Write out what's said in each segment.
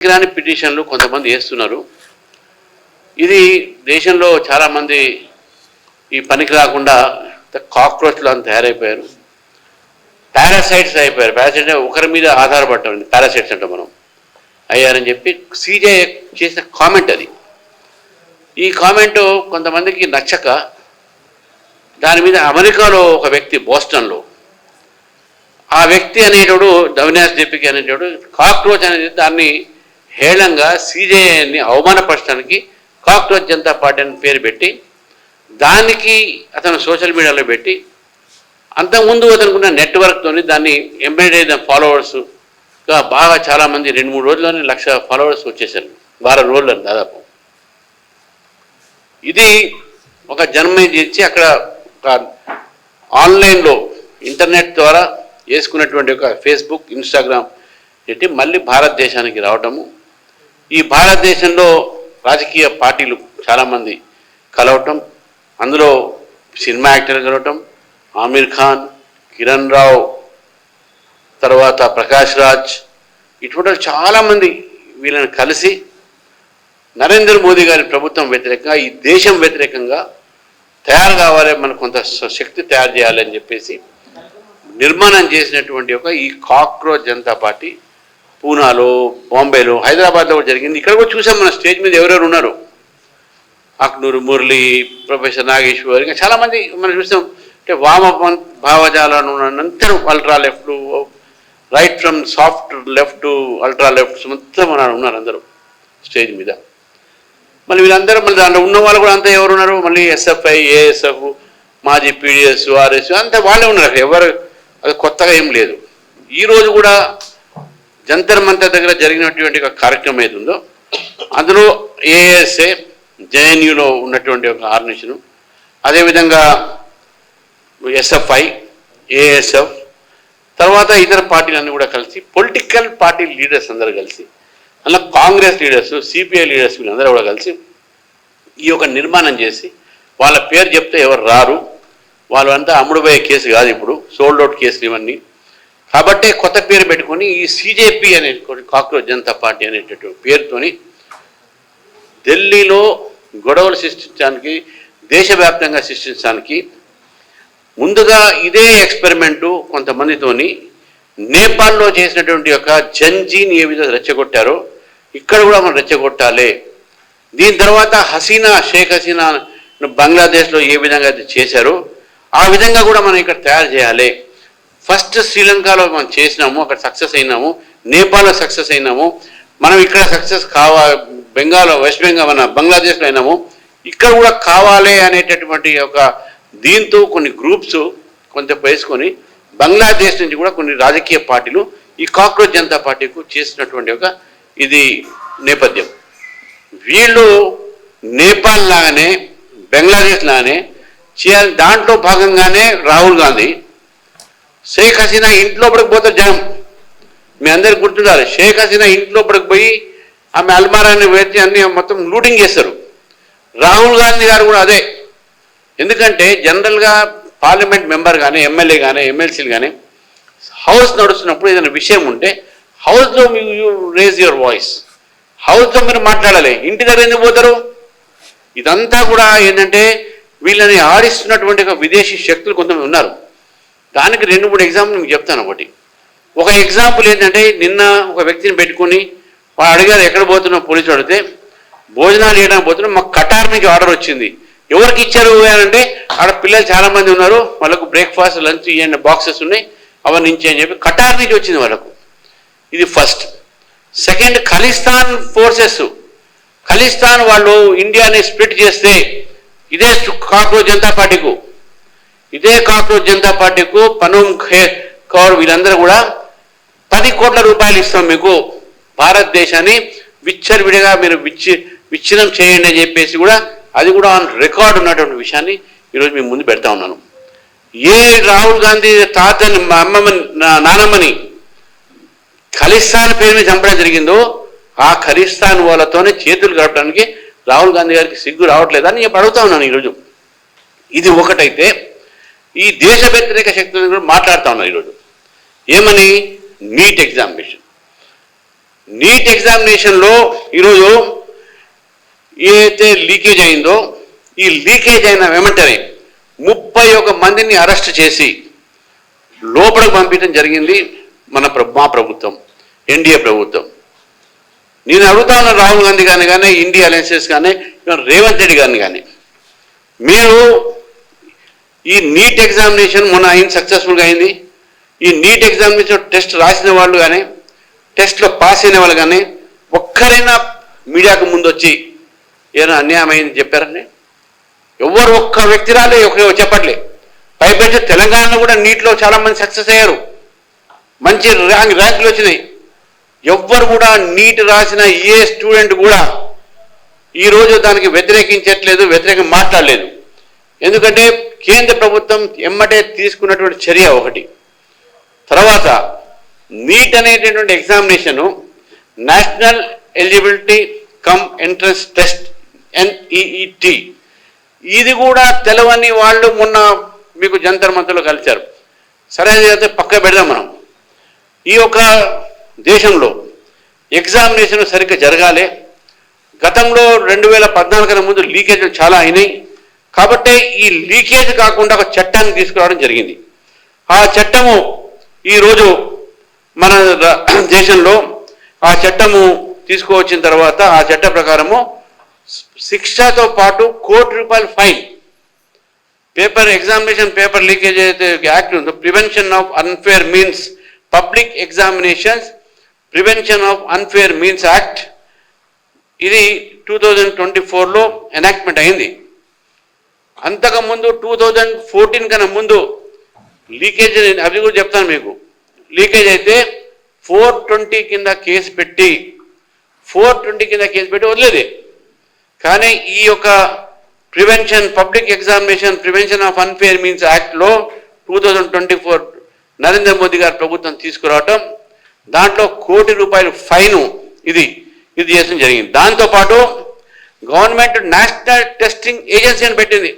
పనికిరాని పిటిషన్లు కొంతమంది వేస్తున్నారు. ఇది దేశంలో చాలామంది ఈ పనికి రాకుండా కాక్రోచ్లు అని తయారైపోయారు, పారాసైట్స్ అయిపోయారు. పారాసైట్స్ ఒకరి మీద ఆధారపడటం, పారాసైట్స్ అంటే మనం అయ్యారని చెప్పి సిజే చేసిన కామెంట్ అది. ఈ కామెంటు కొంతమందికి నచ్చక దాని మీద అమెరికాలో ఒక వ్యక్తి బోస్టన్లో ఆ వ్యక్తి అనేటోడు అవినాష్ దీపిక అనేటోడు కాక్రోచ్ అనేది దాన్ని హేళంగా సిజేఐని అవమానపరచడానికి కాక్రోచ్ జనతా పార్టీ అని పేరు పెట్టి దానికి అతను సోషల్ మీడియాలో పెట్టి అంతకుముందు అతనుకున్న నెట్వర్క్తో దాన్ని ఎంబెడెడ్ అయిన ఫాలోవర్స్గా బాగా చాలామంది 2-3 రోజుల్లోనే 1,00,000 ఫాలోవర్స్ వచ్చేసారు, వారం రోజుల్లో దాదాపు. ఇది ఒక జన్మ చేసి అక్కడ ఒక ఆన్లైన్లో ఇంటర్నెట్ ద్వారా వేసుకున్నటువంటి ఒక ఫేస్బుక్, ఇన్స్టాగ్రామ్ పెట్టి మళ్ళీ భారతదేశానికి రావటము. ఈ భారతదేశంలో రాజకీయ పార్టీలు చాలామంది కలవటం, అందులో సినిమా యాక్టర్లు కలవటం, ఆమిర్ ఖాన్, కిరణ్ రావు, తర్వాత ప్రకాష్ రాజ్, ఇటువంటి చాలామంది వీళ్ళని కలిసి నరేంద్ర మోదీ గారి ప్రభుత్వం వ్యతిరేకంగా, ఈ దేశం వ్యతిరేకంగా తయారు కావాలి, మనకు కొంత శక్తి తయారు చేయాలి అని చెప్పేసి నిర్మాణం చేసినటువంటి ఒక ఈ కాక్రోచ్ జనతా పార్టీ పూనాలో, బాంబేలో, హైదరాబాద్లో కూడా జరిగింది. ఇక్కడ కూడా చూసాం మన స్టేజ్ మీద ఎవరెవరు ఉన్నారు. అక్నూరు మురళి, ప్రొఫెసర్ నాగేశ్వర్, ఇంకా చాలామంది మనం చూస్తాం. అంటే వామ భావజాలను అందరూ ultra left, right from soft left, ultra left మొత్తం ఉన్నారు అందరూ స్టేజ్ మీద. మళ్ళీ వీళ్ళందరూ మళ్ళీ దాంట్లో ఉన్న వాళ్ళు కూడా అంతా ఎవరు ఉన్నారు, మళ్ళీ ఎస్ఎఫ్ఐ, ఏఎస్ఎఫ్, మాజీ పీడిఎస్, ఆర్ఎస్ అంతా వాళ్ళే ఉన్నారు. ఎవరు అది కొత్తగా ఏం లేదు. ఈరోజు కూడా జంతర్ మంతర్ దగ్గర జరిగినటువంటి ఒక కార్యక్రమం ఏది ఉందో అందులో ఏఎస్ఏ, జేఎన్యూలో ఉన్నటువంటి ఒక ఆర్గనైజేషను, అదేవిధంగా ఎస్ఎఫ్ఐ, ఏఎస్ఎఫ్, తర్వాత ఇతర పార్టీలన్నీ కూడా కలిసి, పొలిటికల్ పార్టీ లీడర్స్ అందరూ కలిసి, అలా కాంగ్రెస్ లీడర్స్, సిపిఐ లీడర్స్ వీళ్ళందరూ కూడా కలిసి ఈ యొక్క నిర్మాణం చేసి, వాళ్ళ పేరు చెప్తే ఎవరు రారు, వాళ్ళు అంతా అమ్ముడుపోయే కేసు కాదు, ఇప్పుడు సోల్డ్ అవుట్ కేసులు ఇవన్నీ. కాబట్టి కొత్త పేరు పెట్టుకొని ఈ సిజేపీ అనే కాక్రోచ్ జనతా పార్టీ అనేటటువంటి పేరుతోని ఢిల్లీలో గొడవలు సృష్టించడానికి, దేశవ్యాప్తంగా సృష్టించడానికి ముందుగా ఇదే ఎక్స్పెరిమెంటు కొంతమందితోని నేపాల్లో చేసినటువంటి యొక్క జంజీని ఏ విధంగా రెచ్చగొట్టారో ఇక్కడ కూడా మనం రెచ్చగొట్టాలి. దీని తర్వాత హసీనా, షేక్ హసీనా బంగ్లాదేశ్లో ఏ విధంగా చేశారో ఆ విధంగా కూడా మనం ఇక్కడ తయారు చేయాలి. ఫస్ట్ శ్రీలంకలో మనం చేసినాము, అక్కడ సక్సెస్ అయినాము, నేపాల్లో సక్సెస్ అయినాము, మనం ఇక్కడ సక్సెస్ బెంగాల్, వెస్ట్ బెంగాల్, మన బంగ్లాదేశ్లో అయినాము, ఇక్కడ కూడా కావాలి అనేటటువంటి ఒక దీంతో కొన్ని గ్రూప్స్ కొంత వేసుకొని బంగ్లాదేశ్ నుంచి కూడా కొన్ని రాజకీయ పార్టీలు ఈ కాక్రోచ్ జనతా పార్టీకు చేసినటువంటి ఒక ఇది నేపథ్యం. వీళ్ళు నేపాల్ లాగానే, బంగ్లాదేశ్ లాగానే చేయాలి. దాంట్లో భాగంగానే రాహుల్ గాంధీ షేక్ హసీనా ఇంట్లోపడికి పోతారు జనం. మీ అందరికి గుర్తుండాలి, షేక్ హసీనా ఇంట్లోపడికి పోయి ఆమె అల్మారాన్ని వేసి అన్ని మొత్తం లూటింగ్ చేస్తారు. రాహుల్ గాంధీ గారు కూడా అదే. ఎందుకంటే జనరల్గా పార్లమెంట్ మెంబర్ కానీ, ఎమ్మెల్యే కానీ, ఎమ్మెల్సీలు కానీ హౌస్ నడుస్తున్నప్పుడు ఏదైనా విషయం ఉంటే హౌస్లో యూ రేజ్ యువర్ వాయిస్, హౌస్లో మీరు మాట్లాడాలి. ఇంటి దగ్గర ఎందుకు పోతారు? ఇదంతా కూడా ఏంటంటే వీళ్ళని ఆడిస్తున్నటువంటి ఒక విదేశీ శక్తులు కొంతమంది ఉన్నారు. దానికి 2-3 ఎగ్జాంపుల్ మీకు చెప్తాను. ఒక ఎగ్జాంపుల్ ఏంటంటే, నిన్న ఒక వ్యక్తిని పెట్టుకుని వాడు అడిగారు ఎక్కడ పోతున్నావు, పోలీసులు అడిగితే భోజనాలు చేయడానికి పోతున్నాం, మాకు కటార్ నుంచి ఆర్డర్ వచ్చింది. ఎవరికి ఇచ్చారు అంటే ఆడ పిల్లలు చాలామంది ఉన్నారు, వాళ్ళకు బ్రేక్ఫాస్ట్, లంచ్ ఇవ్వండి, బాక్సెస్ ఉన్నాయి, అవన్నీ నుంచి అని చెప్పి కటార్ నుంచి వచ్చింది వాళ్ళకు. ఇది first. Second, Khalistan forces, Khalistan వాళ్ళు ఇండియాని స్ప్లిట్ చేస్తే ఇదే కాక్రోచ్ జనతా పార్టీకు పనూమ్ కౌర్ వీళ్ళందరూ కూడా 10 కోట్ల రూపాయలు ఇస్తాం మీకు, భారతదేశాన్ని విచ్చలవిడిగా మీరు విచ్ఛిన్నం చేయండి అని చెప్పేసి కూడా, అది కూడా ఆన్ రికార్డు ఉన్నటువంటి విషయాన్ని ఈరోజు మీ ముందు పెడతా ఉన్నాను. ఏ రాహుల్ గాంధీ తాతని, అమ్మమ్మని, నానమ్మని ఖలిస్తాన్ పేరు మీద చంపడం జరిగిందో ఆ ఖలిస్తాన్ వాళ్ళతోనే చేతులు గడపడానికి రాహుల్ గాంధీ గారికి సిగ్గు రావట్లేదని నేను అడుగుతా ఉన్నాను ఈరోజు. ఇది ఒకటైతే ఈ దేశ వ్యతిరేక శక్తులను కూడా మాట్లాడుతూ ఉన్నారు ఈరోజు. ఏమని? Neat examination. నీట్ ఎగ్జామినేషన్లో ఈరోజు ఏదైతే లీకేజ్ అయిందో ఈ లీకేజ్ అయిన వెంటనే 31 మందిని అరెస్ట్ చేసి లోపలికి పంపించడం జరిగింది మా ప్రభుత్వం, ఎన్డీఏ ప్రభుత్వం. నేను అడుగుతా ఉన్న రాహుల్ గాంధీ గారిని కానీ, ఇండియా అలయన్సెస్ కానీ, రేవంత్ రెడ్డి గారిని కానీ, మీరు ఈ నీట్ ఎగ్జామినేషన్ మొన్న అయింది, సక్సెస్ఫుల్గా అయింది. ఈ నీట్ ఎగ్జామినేషన్ టెస్ట్ రాసిన వాళ్ళు కానీ, టెస్ట్లో పాస్ అయిన వాళ్ళు కానీ ఒక్కరైనా మీడియాకు ముందు వచ్చి ఏదైనా అన్యాయం అయింది చెప్పారండి? ఎవరు ఒక్క వ్యక్తి రాలే, చెప్పట్లే. పైపెంచి తెలంగాణలో కూడా నీట్లో చాలామంది సక్సెస్ అయ్యారు, మంచి ర్యాంకులు వచ్చినాయి. ఎవ్వరు కూడా నీట్ రాసిన ఏ స్టూడెంట్ కూడా ఈరోజు దానికి వ్యతిరేకించట్లేదు, వ్యతిరేకం మాట్లాడలేదు. ఎందుకంటే కేంద్ర ప్రభుత్వం ఎమ్మటే తీసుకున్నటువంటి చర్య ఒకటి. తర్వాత నీట్ అనేటటువంటి examination national eligibility cum entrance test NEET, ఇది కూడా తెలవని వాళ్ళు మొన్న మీకు జంతర్ మంతర్లో కలిశారు. సరే అయితే పక్క పెడదాం. మనం ఈ యొక్క దేశంలో ఎగ్జామినేషన్ సరిగ్గా జరగాలి. గతంలో 2014 కన్నా ముందు లీకేజ్ చాలా అయినాయి. కాబట్టి ఈ లీకేజ్ కాకుండా ఒక చట్టాన్ని తీసుకురావడం జరిగింది. ఆ చట్టము ఈరోజు మన దేశంలో ఆ చట్టము తీసుకువచ్చిన తర్వాత ఆ చట్ట ప్రకారము శిక్షతో పాటు ₹1,00,00,000 ఫైన్. ఎగ్జామినేషన్ పేపర్ లీకేజ్ అయితే యాక్ట్ ఉందో, prevention of unfair means public examinations prevention of unfair means act, ఇది 2024లో ఎనాక్ట్మెంట్ అయింది. అంతకుముందు 2014 కన్నా ముందు లీకేజ్, అవి కూడా చెప్తాను మీకు. లీకేజ్ అయితే 420 కింద కేసు పెట్టి వదిలేది. కానీ ఈ యొక్క public examination prevention of unfair means యాక్ట్లో 2024 నరేంద్ర మోదీ గారి ప్రభుత్వం తీసుకురావటం, దాంట్లో ₹1,00,00,000 ఫైను ఇది చేయడం జరిగింది. దాంతోపాటు గవర్నమెంట్ నేషనల్ టెస్టింగ్ ఏజెన్సీ అని పెట్టింది.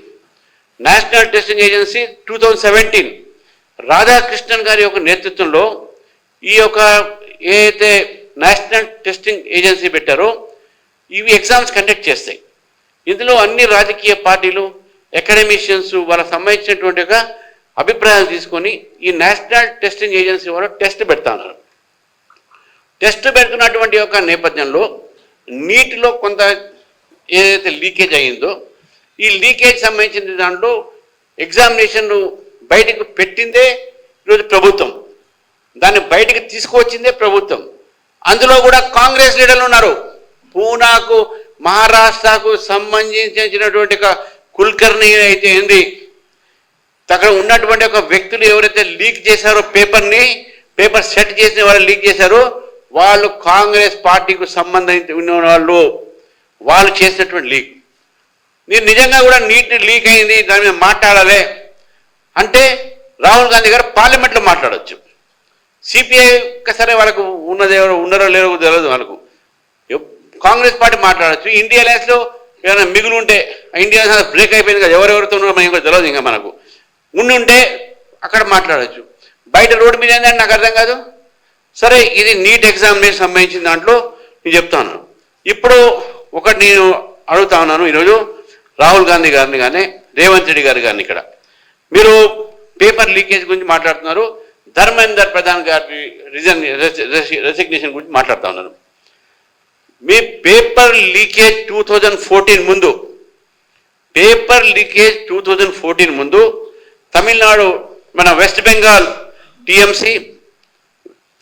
నేషనల్ టెస్టింగ్ ఏజెన్సీ 2017 రాధాకృష్ణన్ గారి యొక్క నేతృత్వంలో ఈ యొక్క ఏదైతే నేషనల్ టెస్టింగ్ ఏజెన్సీ పెట్టారో ఇవి ఎగ్జామ్స్ కండక్ట్ చేస్తాయి. ఇందులో అన్ని రాజకీయ పార్టీలు, అకాడమిషియన్స్ వాళ్ళకి సంబంధించినటువంటి ఒక అభిప్రాయాలు తీసుకొని ఈ నేషనల్ టెస్టింగ్ ఏజెన్సీ వాళ్ళు టెస్ట్ పెడతాన్నారు. టెస్ట్ పెడుతున్నటువంటి యొక్క నేపథ్యంలో నీటిలో కొంత ఏదైతే లీకేజ్ అయ్యిందో ఈ లీకేజ్ సంబంధించిన దాంట్లో ఎగ్జామినేషన్ బయటకు పెట్టిందే ఈరోజు ప్రభుత్వం, దాన్ని బయటకు తీసుకువచ్చిందే ప్రభుత్వం. అందులో కూడా కాంగ్రెస్ లీడర్లు ఉన్నారు. పూనాకు, మహారాష్ట్రకు సంబంధించినటువంటి ఒక కుల్కర్ణి అయితే ఏంది, అక్కడ ఉన్నటువంటి ఒక వ్యక్తులు ఎవరైతే లీక్ చేశారో పేపర్ సెట్ చేసిన వాళ్ళు లీక్ చేశారో వాళ్ళు కాంగ్రెస్ పార్టీకి సంబంధించి ఉన్న వాళ్ళు చేసినటువంటి లీక్. మీరు నిజంగా కూడా నీట్ లీక్ అయింది, దాని మీద మాట్లాడాలి అంటే రాహుల్ గాంధీ గారు పార్లమెంట్లో మాట్లాడవచ్చు. సిపిఐ సరే వాళ్ళకు ఉన్నది ఎవరు ఉన్నారో లేరో తెలియదు, వాళ్ళకు కాంగ్రెస్ పార్టీ మాట్లాడచ్చు. ఇండియా అలయన్స్లో ఏమైనా మిగులు ఉంటే, ఇండియా బ్రేక్ అయిపోయింది కదా, ఎవరెవరితో ఉన్నారో మనకి తెలియదు, ఇంకా మనకు ఉంటే అక్కడ మాట్లాడచ్చు. బయట రోడ్డు మీద ఏంటంటే నాకు అర్థం కాదు. సరే, ఇది నీట్ ఎగ్జామినేషన్ సంబంధించిన దాంట్లో నేను చెప్తాను. ఇప్పుడు ఒకటి నేను అడుగుతా ఉన్నాను, ఈరోజు రాహుల్ గాంధీ గారిని కానీ రేవంత్ రెడ్డి గారు కానీ, ఇక్కడ మీరు పేపర్ లీకేజ్ గురించి మాట్లాడుతున్నారు, ధర్మేందర్ ప్రధాన్ గారి రెసిగ్నేషన్ గురించి మాట్లాడుతూ ఉన్నాను. మీ పేపర్ లీకేజ్ 2014 ముందు, పేపర్ లీకేజ్ 2014 ముందు తమిళనాడు మన వెస్ట్ బెంగాల్ టీఎంసీ,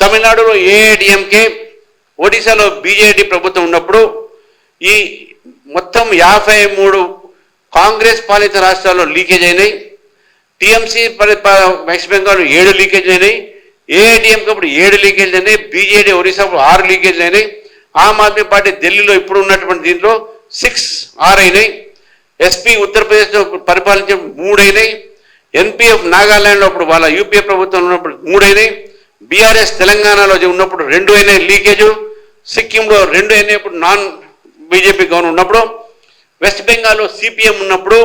తమిళనాడులో ఏఐడిఎంకే, ఒడిశాలో బీజేడీ ప్రభుత్వం ఉన్నప్పుడు ఈ మొత్తం 53 కాంగ్రెస్ పాలిత రాష్ట్రాల్లో లీకేజ్ అయినాయి. టీఎంసీ వెస్ట్ బెంగాల్ 7 లీకేజ్ అయినాయి, ఏఐడిఎంకి అప్పుడు 7 లీకేజ్ అయినాయి, బీజేడీ ఒడిశా 6 లీకేజ్ అయినాయి, ఆమ్ ఆద్మీ పార్టీ ఢిల్లీలో ఇప్పుడు ఉన్నటువంటి దీంట్లో 6 అయినాయి, ఎస్పీ ఉత్తరప్రదేశ్లో పరిపాలించే 3 అయినాయి, ఎన్పీఎఫ్ నాగాల్యాండ్లో అప్పుడు వాళ్ళ యూపీఏ ప్రభుత్వం ఉన్నప్పుడు 3 అయినాయి, బీఆర్ఎస్ తెలంగాణలో ఉన్నప్పుడు 2 అయినాయి లీకేజు, సిక్కింలో 2 అయినాయి ఇప్పుడు నాన్ బీజేపీ గవర్నమెంట్ ఉన్నప్పుడు, వెస్ట్ బెంగాల్లో సిపిఎం ఉన్నప్పుడు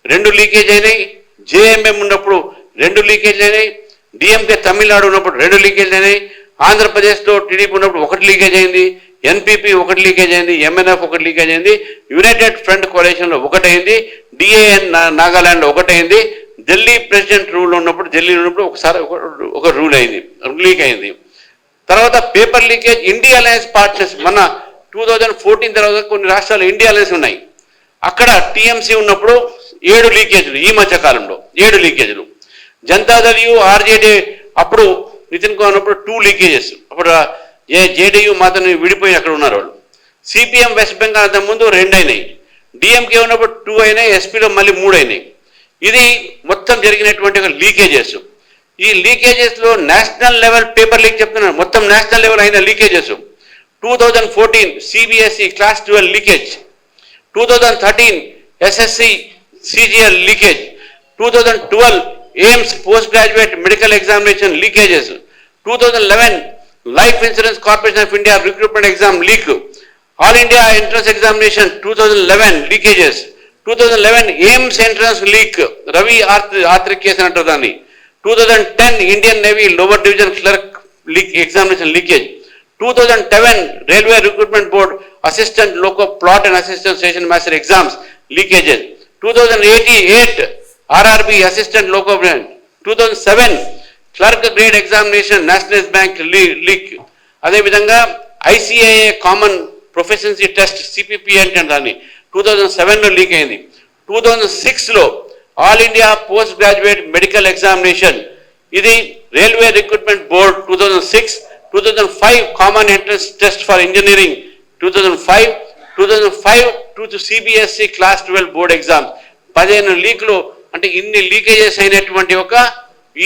2 లీకేజ్ అయినాయి, జేఎంఎం ఉన్నప్పుడు 2 లీకేజ్ అయినాయి, డిఎంకే తమిళనాడు ఉన్నప్పుడు 2 లీకేజ్ అయినాయి, ఆంధ్రప్రదేశ్లో టీడీపీ ఉన్నప్పుడు ఒకటి లీకేజ్ అయింది, ఎన్పీపీ ఒకటి లీకేజ్ అయింది, ఎంఎన్ఎఫ్ ఒకటి లీకేజ్ అయింది, యునైటెడ్ ఫ్రంట్ కోalitionలో ఒకటైంది, డిఏఎన్ నాగాలాండ్లో ఒకటైంది, ఢిల్లీ ప్రెసిడెంట్ ఢిల్లీలో ఉన్నప్పుడు ఒకసారి ఒక రూల్ అయింది, లీక్ అయింది. తర్వాత paper leakage, India alliance partners మన 2014 తర్వాత కొన్ని రాష్ట్రాలు ఇండియా అలయన్స్ ఉన్నాయి. అక్కడ టీఎంసీ ఉన్నప్పుడు 7 లీకేజీలు, ఈ మధ్య కాలంలో 7 లీకేజీలు. జనతాదళ్ ఆర్జేడీ అప్పుడు నితిన్ కుమార్ ఉన్నప్పుడు 2 లీకేజెస్. అప్పుడు జేడీయూ మాత్రం విడిపోయి అక్కడ ఉన్నారు వాళ్ళు. సిపిఎం వెస్ట్ బెంగాల్ అంత ముందు 2 అయినాయి, డిఎంకే ఉన్నప్పుడు 2 అయినాయి, ఎస్పీలో మళ్ళీ 3 అయినాయి. ఇది మొత్తం జరిగినటువంటి ఒక లీకేజెస్. ఈ లీకేజెస్లో నేషనల్ లెవెల్ పేపర్ లీక్ చెప్తున్నాను, మొత్తం నేషనల్ లెవెల్ అయిన leakages. 2014 CBSE class 12 leakage, 2013 SSC CGL leakage, 2012 AIIMS post graduate medical examination leakages, 2011 life insurance corporation of India recruitment exam leak, all India entrance examination 2011 leakages, 2011 AIIMS entrance leak, Ravi Atrik case అంటారు దాన్ని, 2010 Indian navy lower division clerk leak examination leakage, 2007 railway recruitment board assistant loco plot and assistant station master exams leakages, 2008 RRB assistant loco 2007 clerk grade examination nationalise bank leak. అదేవిధంగా ICIA common proficiency test CPP అంటే దాన్ని 2007లో leak అయింది. 2006లో all India post graduate medical examination, ఇది railway recruitment board 2006, 2005 common entrance test for engineering 2005 to CBSE class 12 board exams. 15 లీకులు. అంటే ఇన్ని లీకేజెస్ అయినటువంటి ఒక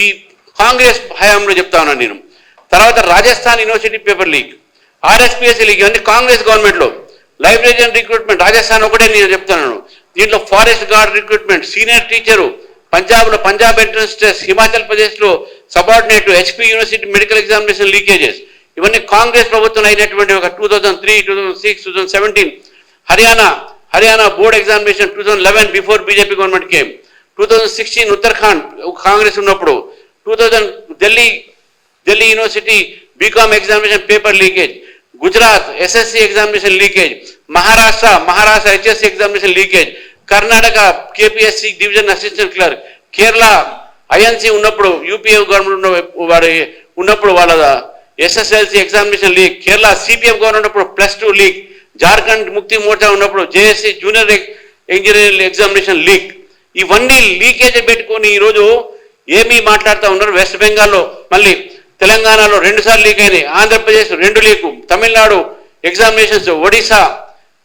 ఈ కాంగ్రెస్ హయాంలో చెప్తా ఉన్నాను నేను. తర్వాత Rajasthan university paper leak, RSPSC leak, ఇవన్నీ కాంగ్రెస్ గవర్నమెంట్లో. లైబ్రరీయన్ రిక్రూట్మెంట్ రాజస్థాన్ ఒకటే నేను చెప్తున్నాను. దీంట్లో forest guard recruitment, senior teacher పంజాబ్లో పంజాబ్ ఎంట్రన్స్ టెస్ట్, హిమాచల్ ప్రదేశ్లో subordinate HP university medical examination leakages, ఇవన్నీ కాంగ్రెస్ ప్రభుత్వం అయినటువంటి ఒక 2003, 2006, 2017. Haryana board examination 2011 before BJP government came. 2016 Uttarakhand Congress ఉన్నప్పుడు. 2000 Delhi university BCom examination paper leakage, Gujarat SSC examination leakage, Maharashtra HSC examination leakage, Karnataka KPSC division assistant clerk, Kerala INC ఉన్నప్పుడు UPA government ఉన్నప్పుడు వాళ్ళ SSLC examination leak, Kerala CPM government ఉన్నప్పుడు +2 leak, Jharkhand ముక్తి మోర్చా ఉన్నప్పుడు JSC junior engineering examination leak. ఇవన్నీ leakage పెట్టుకొని ఈరోజు ఏమీ మాట్లాడుతూ ఉన్నారు. వెస్ట్ బెంగాల్లో మళ్ళీ, తెలంగాణలో 2 సార్లు లీక్ అయినాయి, ఆంధ్రప్రదేశ్ 2 లీకు, తమిళనాడు ఎగ్జామినేషన్స్, ఒడిశా,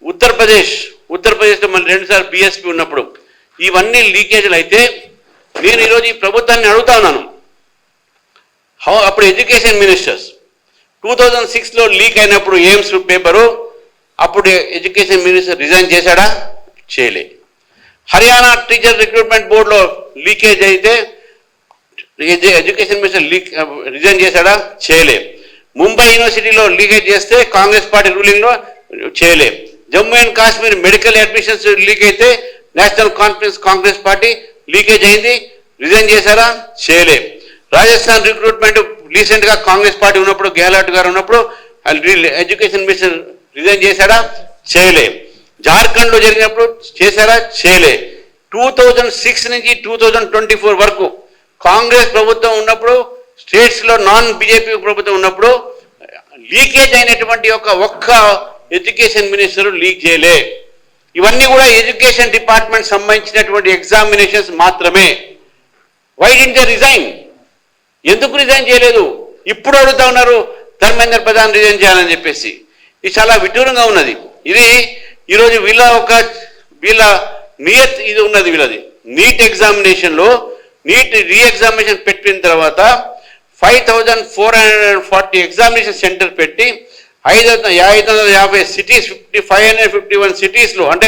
ఉత్తరప్రదేశ్లో మళ్ళీ 2 సార్లు బిఎస్పీ ఉన్నప్పుడు. ఇవన్నీ లీకేజీలు అయితే నేను ఈరోజు ఈ ప్రభుత్వాన్ని అడుగుతా ఉన్నాను. అప్పుడు ఎడ్యుకేషన్ మినిస్టర్స్ 2006లో లీక్ అయినప్పుడు ఎయిమ్స్ పేపరు, అప్పుడు ఎడ్యుకేషన్ మినిస్టర్ రిజైన్ చేశాడా? చేయలే. హర్యానా టీచర్ రిక్రూట్మెంట్ బోర్డులో లీకేజ్ అయితే ఎడ్యుకేషన్ మినిస్టర్ రిజైన్ చేశాడా? చేయలే. ముంబై యూనివర్సిటీలో లీకేజ్ చేస్తే కాంగ్రెస్ పార్టీ రూలింగ్లో చేయలే. Jammu and Kashmir medical admissions leak అయితే national conference Congress party leakage అయింది, రిజైన్ చేశారా? చేయలే. రాజస్థాన్ రిక్రూట్మెంట్ రీసెంట్గా కాంగ్రెస్ పార్టీ ఉన్నప్పుడు, గెహ్లాట్ గారు ఉన్నప్పుడు ఎడ్యుకేషన్ మినిస్టర్ రిజైన్ చేశారా? చేయలే. జార్ఖండ్లో జరిగినప్పుడు చేశారా? చేయలే. 2006 నుంచి 2024 వరకు కాంగ్రెస్ ప్రభుత్వం ఉన్నప్పుడు, స్టేట్స్లో నాన్ బీజేపీ ప్రభుత్వం ఉన్నప్పుడు లీకేజ్ అయినటువంటి ఒక్క ఎడ్యుకేషన్ మినిస్టర్ లీక్ చేయలే. ఇవన్నీ కూడా ఎడ్యుకేషన్ డిపార్ట్మెంట్ సంబంధించినటువంటి ఎగ్జామినేషన్స్ మాత్రమే. Why didn't they resign? ఎందుకు రిజైన్ చేయలేదు? ఇప్పుడు అడుగుతా ఉన్నారు ధర్మేంద్ర ప్రధాన్ రిజైన్ చేయాలని చెప్పేసి. ఇది చాలా విడ్డూరంగా ఉన్నది. ఇది ఈరోజు వీళ్ళ నియత్ ఇది ఉన్నది. వీళ్ళది నీట్ ఎగ్జామినేషన్లో నీట్ రీఎగ్జామినేషన్ పెట్టిన తర్వాత 5440 ఎగ్జామినేషన్ సెంటర్ పెట్టి 550 సిటీస్, 551 సిటీస్లో, అంటే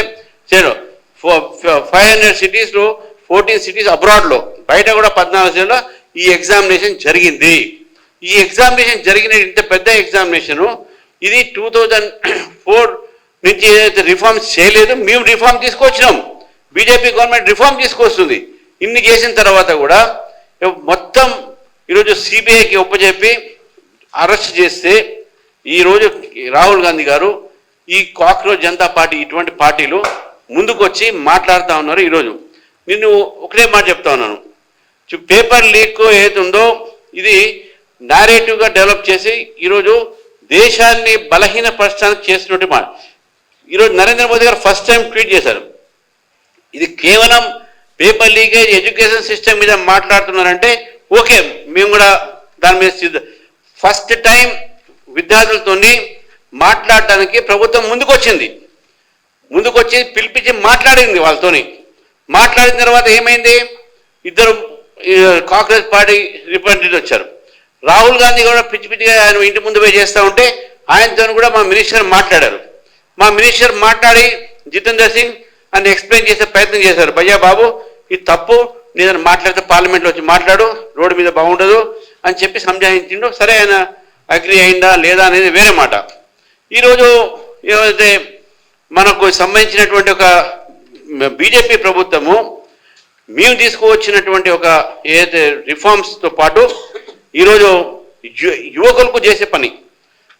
500 సిటీస్లో 14 సిటీస్ అబ్రాడ్లో, బయట కూడా 14 సిటీలో ఈ ఎగ్జామినేషన్ జరిగింది. ఈ ఎగ్జామినేషన్ జరిగిన ఇంత పెద్ద ఎగ్జామినేషను ఇది 2004 నుంచి ఏదైతే రిఫార్మ్స్ చేయలేదు, మేము రిఫార్మ్ తీసుకొచ్చినాం. బీజేపీ గవర్నమెంట్ రిఫార్మ్ తీసుకొస్తుంది. ఇన్ని చేసిన తర్వాత కూడా మొత్తం ఈరోజు సిబిఐకి ఒప్పచెప్పి అరెస్ట్ చేస్తే ఈరోజు రాహుల్ గాంధీ గారు ఈ కాక్రోచ్ జనతా పార్టీ ఇటువంటి పార్టీలు ముందుకు వచ్చి మాట్లాడుతూ ఉన్నారు. ఈరోజు నేను ఒకటే మాట చెప్తా ఉన్నాను, పేపర్ లీక్ ఏదుందో ఇది నారేటివ్గా డెవలప్ చేసి ఈరోజు దేశాన్ని బలహీనపరచడానికి చేసినట్టు మాట. ఈరోజు నరేంద్ర మోదీ గారు ఫస్ట్ టైం ట్వీట్ చేశారు, ఇది కేవలం పేపర్ లీకేజ్ ఎడ్యుకేషన్ సిస్టమ్ మీద మాట్లాడుతున్నారంటే ఓకే, మేము కూడా దాని మీద ఫస్ట్ టైం విద్యార్థులతోని మాట్లాడటానికి ప్రభుత్వం ముందుకొచ్చి పిలిపించి మాట్లాడింది వాళ్ళతోని. మాట్లాడిన తర్వాత ఏమైంది, ఇద్దరు కాంగ్రెస్ పార్టీ రిప్రజెంటేటివ్ వచ్చారు. రాహుల్ గాంధీ కూడా పిచ్చిగా ఆయన ఇంటి ముందు పోయి చేస్తూ ఉంటే ఆయనతో కూడా మా మినిస్టర్ మాట్లాడారు. మా మినిస్టర్ మాట్లాడి జితేందర్ సింగ్ అని ఎక్స్ప్లెయిన్ చేసే ప్రయత్నం చేశారు, భయ్యా బాబు ఇది తప్పు, నేను మాట్లాడితే పార్లమెంట్లో వచ్చి మాట్లాడు, రోడ్డు మీద బాగుండదు అని చెప్పి సంజాయించిండు. సరే ఆయన అగ్రి అయిందా లేదా అనేది వేరే మాట. ఈరోజు ఏదైతే మనకు సంబంధించినటువంటి ఒక బీజేపీ ప్రభుత్వము మేము తీసుకువచ్చినటువంటి ఒక ఏదైతే రిఫార్మ్స్తో పాటు ఈరోజు యువకులకు చేసే పని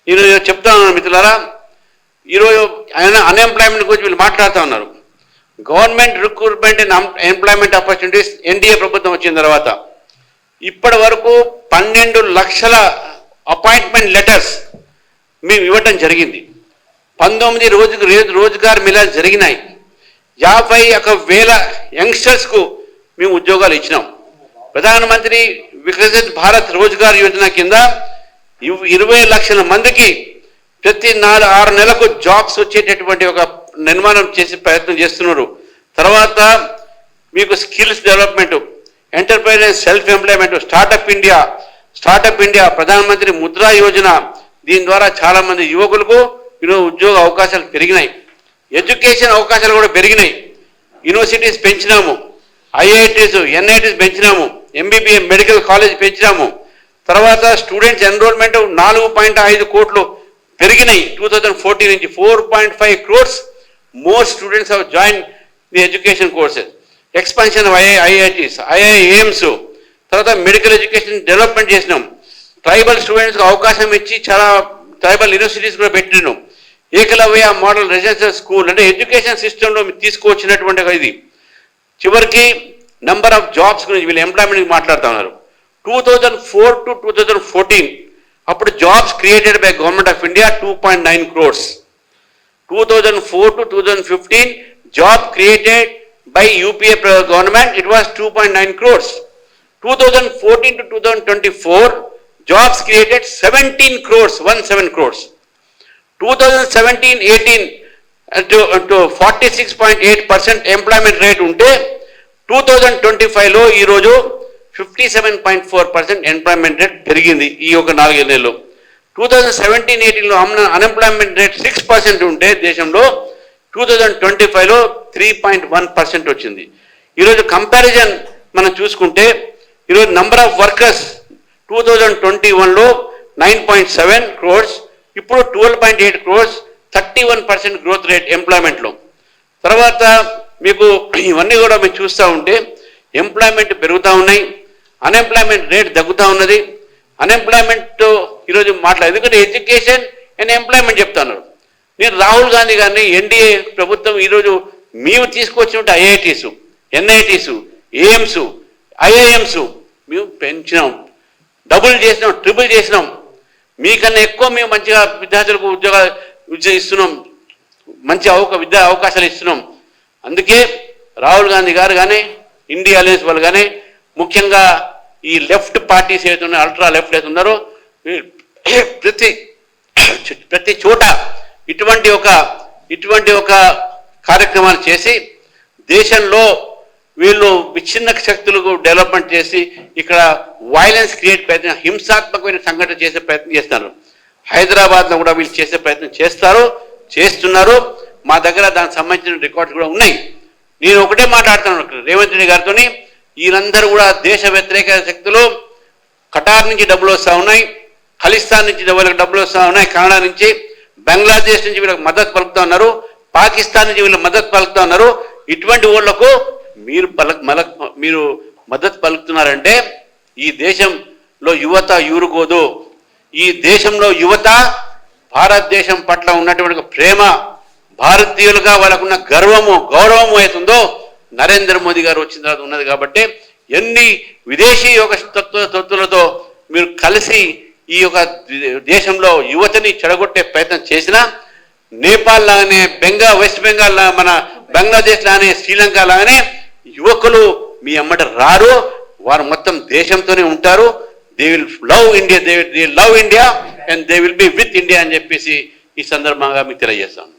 ఈరోజు చెప్తా ఉన్నాను మిత్రులారా. ఈరోజు అన్ఎంప్లాయ్మెంట్ గురించి వీళ్ళు మాట్లాడుతూ ఉన్నారు. Government recruitment and employment opportunities NDA ప్రభుత్వం వచ్చిన తర్వాత ఇప్పటి వరకు 12 లక్షల అపాయింట్మెంట్ లెటర్స్ మేము ఇవ్వటం జరిగింది. 19 రోజుగార్ మిలాలు జరిగినాయి. 51,000 యంగ్స్టర్స్కు మేము ఉద్యోగాలు ఇచ్చినాం. ప్రధానమంత్రి వికసిత్ భారత్ రోజ్గార్ యోజన కింద 20 లక్షల మందికి ప్రతి 6 నెలలకు జాబ్స్ వచ్చేటటువంటి ఒక నిర్మాణం చేసే ప్రయత్నం చేస్తున్నారు. తర్వాత మీకు skills development, enterprises self employment, startup India, ప్రధానమంత్రి ముద్రా యోజన, దీని ద్వారా చాలామంది యువకులకు ఈరోజు ఉద్యోగ అవకాశాలు పెరిగినాయి. ఎడ్యుకేషన్ అవకాశాలు కూడా పెరిగినాయి. యూనివర్సిటీస్ పెంచినాము, ఐఐటీస్ ఎన్ఐటీస్ పెంచినాము, ఎంబీబీఏ మెడికల్ కాలేజ్ పెంచినాము. తర్వాత స్టూడెంట్స్ ఎన్రోల్మెంట్ 4.5 కోట్లు పెరిగినాయి. 2014 నుంచి 4.5 crores more students have joined the education courses. Expansion of IITs, IIMs, తర్వాత మెడికల్ ఎడ్యుకేషన్ డెవలప్మెంట్ చేసినాం. ట్రైబల్ స్టూడెంట్స్కి అవకాశం ఇచ్చి చాలా ట్రైబల్ యూనివర్సిటీస్ కూడా పెట్టినాం. ఏకలవ్య మోడల్ రెసిడెన్షియల్ స్కూల్ అంటే ఎడ్యుకేషన్ సిస్టంలో తీసుకువచ్చినటువంటి ఇది. చివరికి నెంబర్ ఆఫ్ జాబ్స్ గురించి వీళ్ళు ఎంప్లాయ్మెంట్ మాట్లాడుతూ ఉన్నారు. 2004 to 2014 అప్పుడు jobs created by government of India 2.9 crores. 2004 to 2015 job created by UPA government it was 2.9 crores. 2014 to 2024 jobs created 17 crores, 17 crores. 2017-18 to 46.8% employment rate ఉంటే 2025లో ఈరోజు 57.4% ఎంప్లాయ్మెంట్ రేట్ పెరిగింది ఈ ఒక 4 నెలల్లో. 2017-18లో అన్ఎంప్లాయ్మెంట్ రేట్ 6% ఉంటే దేశంలో 2025లో 3.1% వచ్చింది. ఈరోజు కంపారిజన్ మనం చూసుకుంటే ఈరోజు నంబర్ ఆఫ్ వర్కర్స్ 2021లో 9.7 crores, ఇప్పుడు 12.8 crores, 31% గ్రోత్ రేట్ ఎంప్లాయ్మెంట్లో. తర్వాత మీకు ఇవన్నీ కూడా మీరు చూస్తూ ఉంటే ఎంప్లాయ్మెంట్ పెరుగుతూ ఉన్నాయి, అన్ఎంప్లాయ్మెంట్ రేట్ తగ్గుతూ ఉన్నది. అన్ఎంప్లాయ్మెంట్ ఈరోజు ఎందుకంటే ఎడ్యుకేషన్ అండ్ ఎంప్లాయ్మెంట్ చెప్తున్నారు. నేను రాహుల్ గాంధీ గారిని ఎన్డీఏ ప్రభుత్వం ఈరోజు మేము తీసుకొచ్చినట్టు ఐఐటీస్, ఎన్ఐటీస్, ఏఎమ్స్, ఐఐఎమ్స్ మేము పెంచినాం, డబుల్ చేసినాం, ట్రిపుల్ చేసినాం. మీకన్నా ఎక్కువ మేము మంచిగా విద్యార్థులకు ఉద్యోగాలు ఇస్తున్నాం, మంచి విద్యా అవకాశాలు ఇస్తున్నాం. అందుకే రాహుల్ గాంధీ గారు కానీ ఇండియా అలయన్స్ వాళ్ళు కానీ ముఖ్యంగా ఈ లెఫ్ట్ పార్టీస్ ఏదైతున్నారో అల్ట్రా లెఫ్ట్ ఏదైతున్నారో ప్రతి చోట ఇటువంటి ఒక కార్యక్రమాలు చేసి దేశంలో వీళ్ళు విచ్ఛిన్న శక్తులకు డెవలప్మెంట్ చేసి ఇక్కడ వైలెన్స్ క్రియేట్ ప్రయత్నం, హింసాత్మకమైన సంఘటన చేసే ప్రయత్నం చేస్తున్నారు. హైదరాబాద్లో కూడా వీళ్ళు చేసే ప్రయత్నం చేస్తున్నారు. మా దగ్గర దానికి సంబంధించిన రికార్డ్స్ కూడా ఉన్నాయి. నేను ఒకటే మాట్లాడుతున్నాను రేవంత్ రెడ్డి గారితో, వీళ్ళందరూ కూడా దేశ వ్యతిరేక శక్తులు. కటార్ నుంచి డబ్బులు వస్తూ ఉన్నాయి, ఖలిస్తాన్ నుంచి డబ్బులు వస్తూ ఉన్నాయి, కెనడా నుంచి, బంగ్లాదేశ్ నుంచి వీళ్ళకి మద్దతు పలుకుతూ ఉన్నారు, పాకిస్తాన్ నుంచి వీళ్ళు మద్దతు పలుకుతూ ఉన్నారు. ఇటువంటి వాళ్ళకు మీరు మద్దతు పలుకుతున్నారంటే ఈ దేశంలో యువత యూరుకోదు. ఈ దేశంలో యువత భారతదేశం పట్ల ఉన్నటువంటి ప్రేమ, భారతీయులుగా వాళ్ళకున్న గర్వము గౌరవము అవుతుందో నరేంద్ర మోదీ గారు వచ్చిన తర్వాత ఉన్నది. కాబట్టి ఎన్ని విదేశీ యొక్క తత్తులతో మీరు కలిసి ఈ యొక్క దేశంలో యువతని చెడగొట్టే ప్రయత్నం చేసినా, నేపాల్ లాగానే వెస్ట్ బెంగాల్ మన బంగ్లాదేశ్ లాగానే శ్రీలంక లాగానే యువకులు మీ అమ్మట రారు, వారు మొత్తం దేశంతోనే ఉంటారు. They will love India, they love India and they will be with India అని చెప్పేసి ఈ సందర్భంగా మీకు తెలియజేస్తాను.